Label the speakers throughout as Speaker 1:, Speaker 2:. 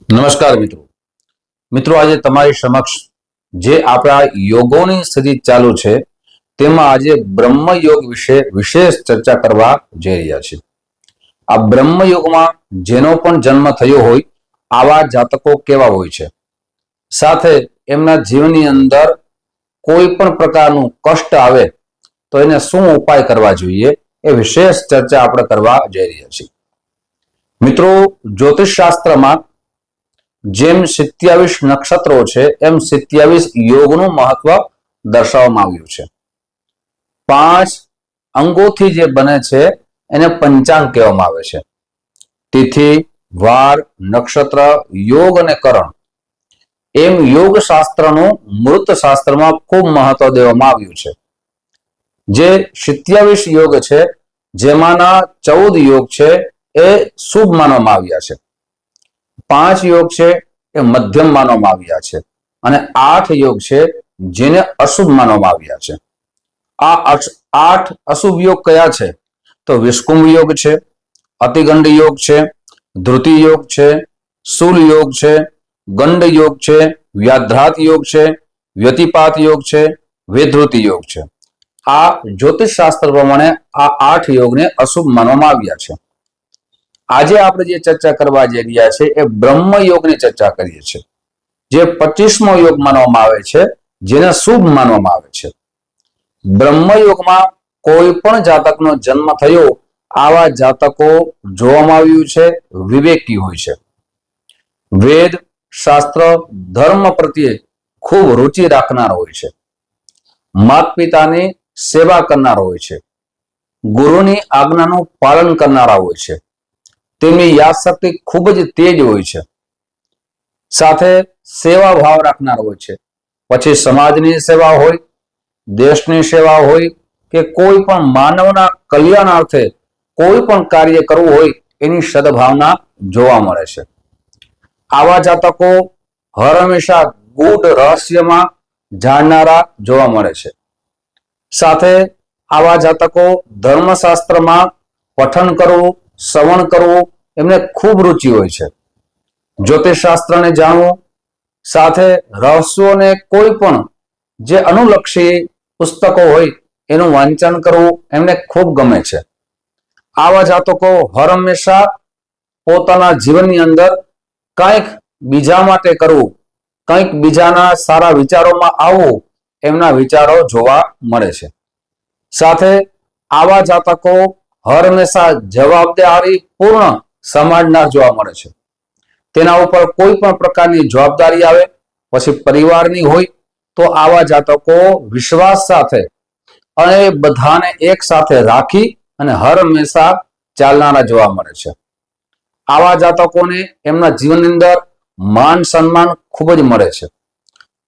Speaker 1: નમસ્કાર મિત્રો મિત્રો આજે તમારી સમક્ષ જે આપણા યોગોની સ્થિતિ ચાલુ છે તેમાં આજે બ્રહ્મ યોગ વિશે વિશેષ ચર્ચા કરવા જઈ રહ્યા છીએ। આ બ્રહ્મ યોગમાં જેનો પણ જન્મ થયો હોય આવા જાતકો કેવા હોય છે, સાથે એમના જીવનની અંદર કોઈ પણ પ્રકારનું કષ્ટ આવે તો એને શું ઉપાય કરવા જોઈએ એ વિશેષ ચર્ચા આપણે કરવા જઈ રહ્યા છીએ। મિત્રો જ્યોતિષ શાસ્ત્રમાં જેમ 27 નક્ષત્રો છે એમ 27 યોગનું મહત્વ દર્શાવવામાં આવ્યું છે। 5 અંગોથી જે બને છે એને પંચાંગ કહેવામાં આવે છે। તિથિ, વાર, નક્ષત્ર, યોગ અને કરણ એમ યોગ શાસ્ત્રનું મૃત શાસ્ત્રમાં ખૂબ મહત્વ દેવામાં આવ્યું છે। જે 27 યોગ છે જેમાંના 14 યોગ છે એ શુભ માનવામાં આવ્યા છે, 5 યોગ છે એ મધ્યમ માનવામાં આવ્યા છે અને 8 યોગ છે જેને અશુભ માનવામાં આવ્યા છે। આ 8 અશુભ યોગ કયા છે તો વિષ્કુંભ યોગ છે, અતિગંડ યોગ છે, ધૃતિ યોગ છે, શૂલ યોગ છે, ગંડ યોગ છે, વ્યાઘ્રાત યોગ છે, વ્યતિપાત યોગ છે, વેધૃતિ યોગ છે। આ જ્યોતિષ શાસ્ત્ર પ્રમાણે આ 8 યોગને અશુભ માનવામાં આવ્યા છે। આજે આપણે જે ચર્ચા કરવા જઈ રહ્યા છે એ બ્રહ્મ યોગની ચર્ચા કરીએ છીએ, જે 25મો યોગ માનવામાં આવે છે, જેને શુભ માનવામાં આવે છે। બ્રહ્મ યોગમાં કોઈ પણ જાતકનો જન્મ થયો આવા જાતકો જોવામાં આવ્યું છે વિવેકી હોય છે, વેદ શાસ્ત્ર ધર્મ પ્રત્યે ખૂબ રુચિ રાખનાર હોય છે, માતા પિતાની સેવા કરનાર હોય છે, ગુરુની આજ્ઞાનું પાલન કરનારા હોય છે, તેમની યાદશક્તિ ખૂબ જ તેજ હોય છે, સાથે સેવા ભાવ રાખનાર હોય છે। પછી સમાજની સેવા હોય, દેશની સેવા હોય કે કોઈ પણ માનવના કલ્યાણાર્થે કોઈ પણ કાર્ય કરવું હોય એની સદભાવના જોવા મળે છે। આવા જાતકો હર હંમેશા ગૂઢ રહસ્યમાં જાણનારા જોવા મળે છે। સાથે આવા જાતકો ધર્મશાસ્ત્રમાં પઠન કરવું, શ્રવણ કરવું એમને ખૂબ રુચિ હોય છે, જ્યોતિષ શાસ્ત્રને જાણવું, સાથે રહસ્યોને કોઈ પણ જે અનુલક્ષી પુસ્તકો હોય એનું વાંચન કરવું એમને ખૂબ ગમે છે। આવા જાતકો હર હંમેશા પોતાના જીવનની અંદર કંઈક બીજા માટે કરવું, કંઈક બીજાના સારા વિચારોમાં આવવું એમના વિચારો જોવા મળે છે। સાથે આવા જાતકો હર હંમેશા જવાબદારી પૂર્ણ સમાજના જોવા મળે છે। તેના ઉપર કોઈ પણ પ્રકારની જવાબદારી આવે, પછી પરિવારની હોય તો આવા જાતકો વિશ્વાસ સાથે અને બધાને એક સાથે રાખી અને હર હંમેશા ચાલનારા જોવા મળે છે। આવા જાતકોને એમના જીવનની અંદર માન સન્માન ખૂબ જ મળે છે।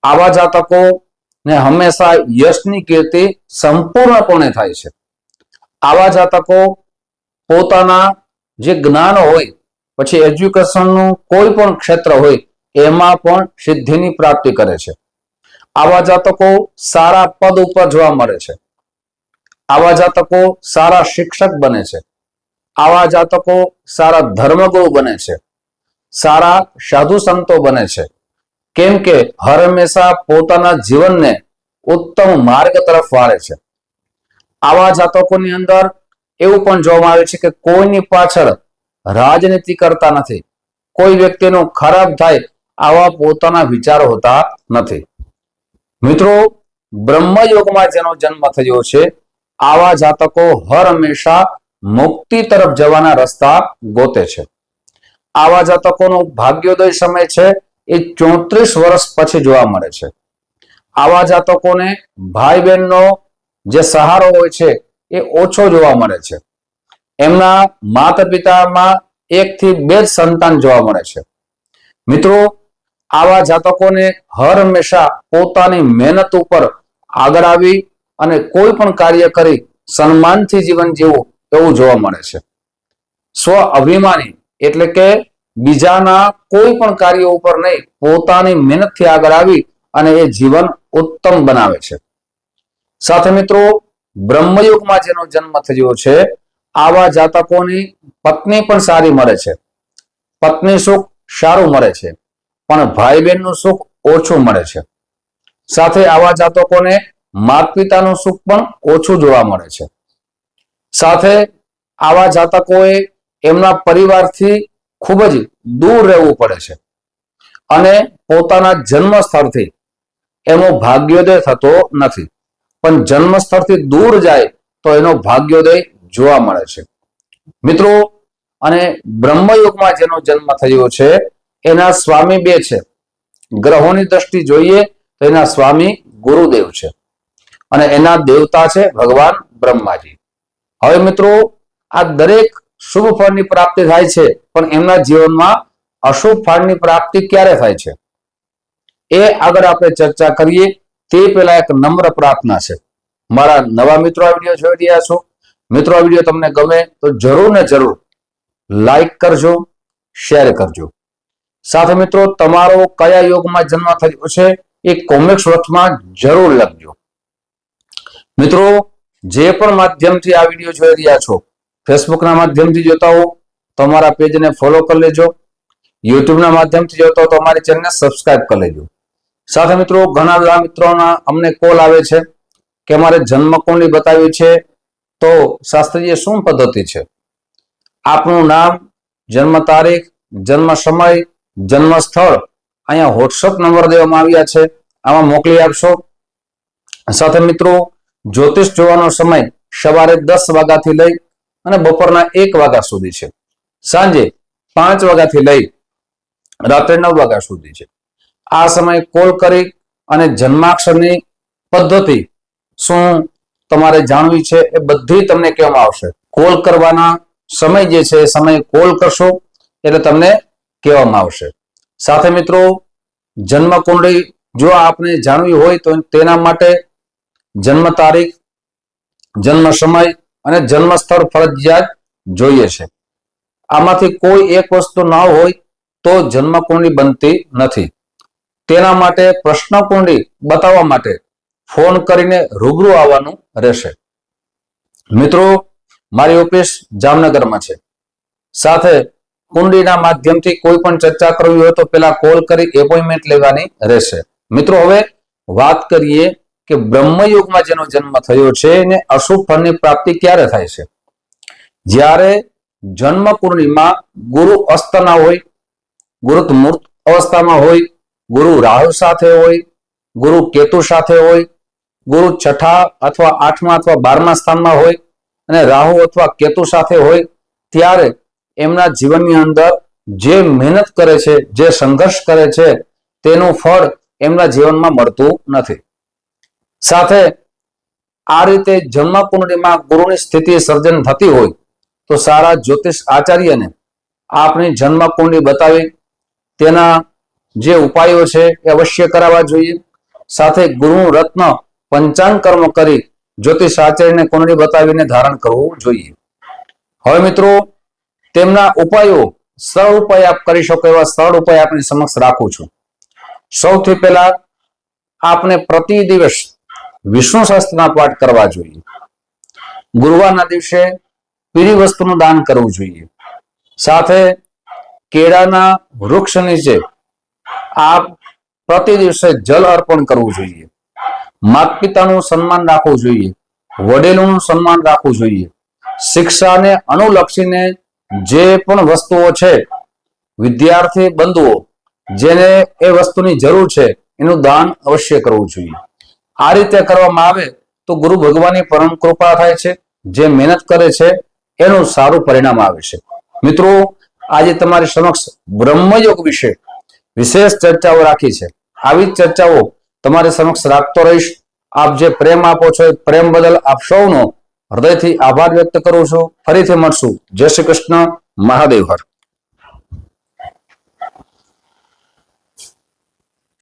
Speaker 1: આવા જાતકોને હંમેશા યશની કીર્તિ સંપૂર્ણપણે થાય છે। આવા જાતકો પોતાના જે જ્ઞાન હોય, પછી એજ્યુકેશનનું કોઈ પણ ક્ષેત્ર હોય એમાં પણ સિદ્ધિની પ્રાપ્તિ કરે છે। આવા જાતકો સારા પદ ઉપર જોવા મળે છે, આવા જાતકો સારા શિક્ષક બને છે, આવા જાતકો સારા ધર્મગુરુ બને છે, સારા સાધુ સંતો બને છે, કેમ કે હર હંમેશા પોતાના જીવનને ઉત્તમ માર્ગ તરફ વાળે છે। આવા જાતકોની અંદર એવું પણ જોવામાં આવે છે કે કોઈની પાછળ રાજનીતિ કરતા નથી, કોઈ વ્યક્તિનું ખરાબ થાય આવા પોતાના વિચારો હોતા નથી। મિત્રો બ્રહ્મયોગમાં જેનો જન્મ થયો છે આવા જાતકો હર હંમેશા મુક્તિ તરફ જવાના રસ્તા ગોતે છે। આવા જાતકોનો ભાગ્યોદય સમય છે એ 34 વર્ષ પછી જોવા મળે છે। આવા જાતકોને ભાઈ બહેનનો જે સહારો હોય છે એ ઓછો જોવા મળે છે। એમના માતા પિતામાં 1 થી 2 જ સંતાન જોવા મળે છે। મિત્રો આવા જાતકોને હર હંમેશા પોતાની મહેનત ઉપર આગળ આવી અને કોઈ પણ કાર્ય કરી સન્માનથી જીવન જીવવું એવું જોવા મળે છે। સ્વ અભિમાની એટલે કે બીજાના કોઈ પણ કાર્ય ઉપર નહીં, પોતાની મહેનતથી આગળ આવી અને એ જીવન ઉત્તમ બનાવે છે। સાથે મિત્રો બ્રહ્મયુગમાં જેનો જન્મ થયો છે આવા જાતકોની પત્ની પણ સારી મળે છે, પત્ની સુખ સારું મળે છે, પણ ભાઈ બહેનનું સુખ ઓછું મળે છે. સાથે આવા જાતકોને માતા પિતાનું સુખ પણ ઓછું જોવા મળે છે. સાથે આવા જાતકોએ એમના પરિવારથી ખૂબ જ દૂર રહેવું પડે છે અને પોતાના જન્મ સ્થળથી એનો ભાગ્યોદય થતો નથી. પણ જન્મ સ્થળથી દૂર જાય તો એનો ભાગ્યોદય જોવા મળે છે. મિત્રો, અને બ્રહ્મયુગમાં જેનો જન્મ થયો છે એના સ્વામી બે છે. ગ્રહોની દ્રષ્ટિ જોઈએ તો એના સ્વામી ગુરુદેવ છે અને એના દેવતા છે ભગવાન બ્રહ્માજી. હવે મિત્રો, આ દરેક શુભ ફળની પ્રાપ્તિ થાય છે, પણ એમના જીવનમાં અશુભ ફળની પ્રાપ્તિ ક્યારે થાય છે એ આગળ આપણે ચર્ચા કરીએ તે પહેલા એક નમ્ર પ્રાર્થના છે. મારા નવા મિત્રો આ વિડીયો જોઈ રહ્યા છો, મિત્રો આ વિડીયો તમને ગમે તો જરૂર ને જરૂર લાઈક કરજો, શેર કરજો. સાથે મિત્રો, તમારો કયા યોગમાં જન્મ થયો છે એ કોમેન્ટ બોક્સમાં જરૂર લખજો. મિત્રો, જે પણ માધ્યમથી આ વિડીયો જોઈ રહ્યા છો, ફેસબુકના માધ્યમથી જોતા હો તો અમારા પેજને ફોલો કરી લેજો, યુટ્યુબના માધ્યમથી જોતા હો તો અમારી ચેનલને સબસ્ક્રાઇબ કરી લેજો. સાથે મિત્રો, ઘણા બધા મિત્રોના અમને કોલ આવે છે કે અમારે જન્મ કુંડલી બતાવી છે, તો શાસ્ત્રીય શું પદ્ધતિ છે? આપનું નામ, જન્મ તારીખ, જન્મ સમય, જન્મ સ્થળ અહીંયા વોટ્સઅપ નંબર દેવામાં આવ્યા છે, આમાં મોકલી આપશો. સાથે મિત્રો, જ્યોતિષ જોવાનો સમય સવારે 10 વાગ્યાથી લઈ અને બપોરના 1 વાગ્યા સુધી છે. સાંજે 5 વાગ્યાથી લઈ રાત્રે 9 વાગ્યા સુધી છે. આ સમય કોલ કરી અને જન્માક્ષરની પદ્ધતિ શું તમારે જાણવી છે એ બધી તમને કહેવામાં આવશે. કોલ કરવાના સમય જે છે એ સમય કોલ કરશો એટલે તમને કહેવામાં આવશે. સાથે મિત્રો, જન્મ કુંડળી જો આપને જાણવી હોય તો તેના માટે જન્મ તારીખ, જન્મ સમય અને જન્મ સ્થળ ફરજિયાત જોઈએ છે. આમાંથી કોઈ એક વસ્તુ ન હોય તો જન્મ કુંડળી બનતી નથી. તેના માટે પ્રશ્ન કુંડળી બતાવવા માટે ફોન કરીને રૂબરૂ આવવાનું રહેશે. મિત્રો, મારી ઓફિસ જામનગરમાં છે. સાથે કુંડળીના માધ્યમથી કોઈ પણ ચર્ચા કરવી હોય તો પેલા કોલ કરી એપોઇન્ટમેન્ટ લેવાની રહેશે. મિત્રો, હવે વાત કરીએ કે બ્રહ્મયુગમાં જેનો જન્મ થયો છે એને અશુભ ફળની પ્રાપ્તિ ક્યારે થાય છે? જ્યારે જન્મ કુંડળીમાં ગુરુ અસ્તના હોય, ગુરુ મૂર્ત અવસ્થામાં હોય, ગુરુ રાહુ સાથે હોય, ગુરુ કેતુ સાથે હોય, ગુરુ 6 અથવા 8 અથવા 12મા સ્થાનમાં હોય અને રાહુ અથવા કેતુ સાથે હોય, ત્યારે એમના જીવનની અંદર જે મહેનત કરે છે, જે સંઘર્ષ કરે છે તેનું ફળ એમના જીવનમાં મળતું નથી. સાથે આ રીતે જન્મ કુંડળીમાં ગુરુની સ્થિતિ સર્જન થતી હોય તો સારા જ્યોતિષ આચાર્યને આપણી જન્મ કુંડળી બતાવી તેના જે ઉપાયો છે એ અવશ્ય કરાવવા જોઈએ. સાથે ગુરુ રત્ન પંચાંગ કર્મ કરી જ્યોતિષ આચાર્યને કુંડળી બતાવીને ધારણ કરવું જોઈએ. હવે મિત્રો, તેમના ઉપાયો સરળ ઉપાય આપ કરી શકો એવા સરળ ઉપાય આપની સમક્ષ રાખું છું. સૌથી પહેલા આપને પ્રતિ દિવસ વિષ્ણુ સહસ્ત્રના પાઠ કરવા જોઈએ. ગુરુવારના દિવસે પીળી વસ્તુનું દાન કરવું જોઈએ. સાથે કેળાના વૃક્ષ નીચે આપ પ્રતિ દિવસે જલ અર્પણ કરવું જોઈએ. માતા પિતાનું સન્માન રાખવું જોઈએ, વડીલોનું સન્માન રાખવું જોઈએ. શિક્ષાને અનુલક્ષીને જે પણ વસ્તુઓ છે, વિદ્યાર્થી બંધુઓ જેને એ વસ્તુની જરૂર છે એનું દાન અવશ્ય કરવું જોઈએ. આ રીતે કરવામાં આવે તો ગુરુ ભગવાનની પરમ કૃપા થાય છે. જે મહેનત કરે છે એનું સારું પરિણામ આવે છે. મિત્રો, આજે તમારી સમક્ષ બ્રહ્મયોગ વિશે વિશેષ ચર્ચાઓ રાખી છે. આવી ચર્ચાઓ તમારી સમક્ષ રાખતો રહીશ. આપ જે પ્રેમ આપો છો એ પ્રેમ બદલ આપ સૌનો હૃદયથી આભાર વ્યક્ત કરું છું. ફરીથી મળશું. જય શ્રી કૃષ્ણ. મહાદેવ હર.